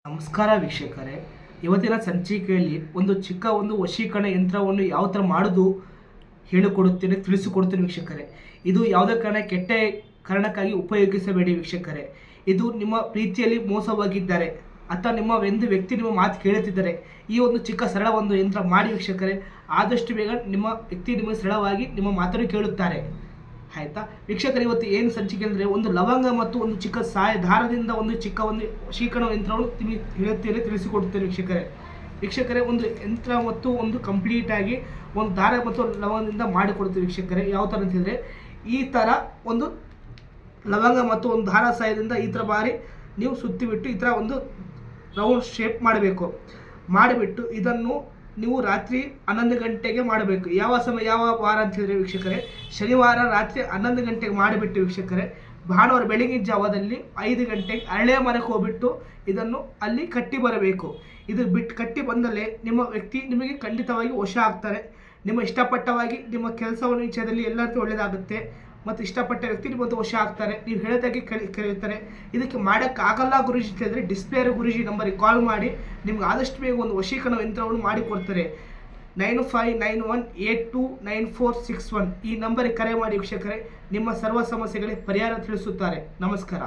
ನಮಸ್ಕಾರ ವೀಕ್ಷಕರೇ, ಇವತ್ತಿನ ಸಂಚಿಕೆಯಲ್ಲಿ ಒಂದು ಚಿಕ್ಕ ವಶೀಕರಣ ಯಂತ್ರವನ್ನು ಯಾವ ಥರ ಮಾಡೋದು ಹೇಳಿಕೊಡುತ್ತೇನೆ, ತಿಳಿಸಿಕೊಡುತ್ತೇನೆ ವೀಕ್ಷಕರೇ. ಇದು ಯಾವುದೇ ಕೆಟ್ಟ ಕಾರಣಕ್ಕಾಗಿ ಉಪಯೋಗಿಸಬೇಡಿ ವೀಕ್ಷಕರೇ. ಇದು ನಿಮ್ಮ ಪ್ರೀತಿಯಲ್ಲಿ ಮೋಸವಾಗಿದ್ದಾರೆ ಅಥವಾ ನಿಮ್ಮ ಒಂದು ವ್ಯಕ್ತಿ ನಿಮ್ಮ ಮಾತು ಕೇಳುತ್ತಿದ್ದಾರೆ, ಈ ಒಂದು ಚಿಕ್ಕ ಸರಳ ಯಂತ್ರ ಮಾಡಿ ವೀಕ್ಷಕರೇ. ಆದಷ್ಟು ಬೇಗ ನಿಮ್ಮ ವ್ಯಕ್ತಿ ನಿಮಗೆ ಸರಳವಾಗಿ ನಿಮ್ಮ ಮಾತನ್ನು ಕೇಳುತ್ತಾರೆ. ಆಯಿತಾ ವೀಕ್ಷಕರು, ಇವತ್ತು ಏನು ಸಂಚಿಕೆ ಅಂದರೆ ಒಂದು ಲವಂಗ ಮತ್ತು ಒಂದು ಚಿಕ್ಕ ದಾರದಿಂದ ಒಂದು ಚಿಕ್ಕ ವಶೀಕರಣ ಯಂತ್ರವನ್ನು ಹೇಳುತ್ತೇನೆ, ತಿಳಿಸಿಕೊಡುತ್ತೇನೆ ವೀಕ್ಷಕರೇ. ಒಂದು ಯಂತ್ರ ಮತ್ತು ಒಂದು ಕಂಪ್ಲೀಟಾಗಿ ಒಂದು ದಾರ ಮತ್ತು ಲವಂಗದಿಂದ ಮಾಡಿಕೊಡ್ತೀವಿ ವೀಕ್ಷಕರೇ. ಯಾವ ಥರ ಅಂತಂದರೆ, ಈ ಥರ ಒಂದು ಲವಂಗ ಮತ್ತು ಒಂದು ದಾರ ಸಹಾಯದಿಂದ ಈ ಥರ ಬಾರಿ ನೀವು ಸುತ್ತಿಬಿಟ್ಟು ಈ ಥರ ಒಂದು ರೌಂಡ್ ಶೇಪ್ ಮಾಡಿಬಿಟ್ಟು ಇದನ್ನು ನೀವು ರಾತ್ರಿ 11 ಗಂಟೆಗೆ ಮಾಡಬೇಕು. ಯಾವ ವಾರ ಅಂತ ಹೇಳಿದ್ರೆ ವೀಕ್ಷಕರೇ, ಶನಿವಾರ ರಾತ್ರಿ 11 ಗಂಟೆಗೆ ಮಾಡಿಬಿಟ್ಟು ವೀಕ್ಷಕರೇ, ಭಾನುವಾರ ಬೆಳಗಿನ ಜಾವದಲ್ಲಿ 5 ಗಂಟೆಗೆ ಅರಳೆ ಮರಕ್ಕೆ ಹೋಗ್ಬಿಟ್ಟು ಇದನ್ನು ಅಲ್ಲಿ ಕಟ್ಟಿ ಬರಬೇಕು. ಇದು ಕಟ್ಟಿ ಬಂದಲೇ ನಿಮ್ಮ ವ್ಯಕ್ತಿ ನಿಮಗೆ ಖಂಡಿತವಾಗಿ ವಶ ಆಗ್ತಾರೆ. ನಿಮ್ಮ ಇಷ್ಟಪಟ್ಟವಾಗಿ ನಿಮ್ಮ ಕೆಲಸವನ್ನು ವಿಷಯದಲ್ಲಿ ಎಲ್ಲರಿಗೂ ಒಳ್ಳೆಯದಾಗುತ್ತೆ ಮತ್ತು ಇಷ್ಟಪಟ್ಟ ವ್ಯಕ್ತಿ ನಿಮ್ಮಂತ ವಶ ಆಗ್ತಾರೆ. ನೀವು ಹೇಳಿದಾಗೆ ಕರೆಯುತ್ತಾರೆ. ಇದಕ್ಕೆ ಮಾಡೋಕ್ಕಾಗಲ್ಲ ಗುರುಜಿ ಅಂತ ಹೇಳಿದ್ರೆ ಡಿಸ್ಪ್ಲೇ ಗುರುಜಿ ನಂಬರಿಗೆ ಕಾಲ್ ಮಾಡಿ ನಿಮ್ಗೆ ಆದಷ್ಟು ಬೇಗ ಒಂದು ವಶೀಕರಣ ಯಂತ್ರವನ್ನು ಮಾಡಿಕೊಡ್ತಾರೆ. 9591829461 ಈ ನಂಬರಿಗೆ ಕರೆ ಮಾಡಿ ವೀಕ್ಷಕರೇ. ನಿಮ್ಮ ಸರ್ವ ಸಮಸ್ಯೆಗಳಿಗೆ ಪರಿಹಾರ ತಿಳಿಸುತ್ತಾರೆ. ನಮಸ್ಕಾರ.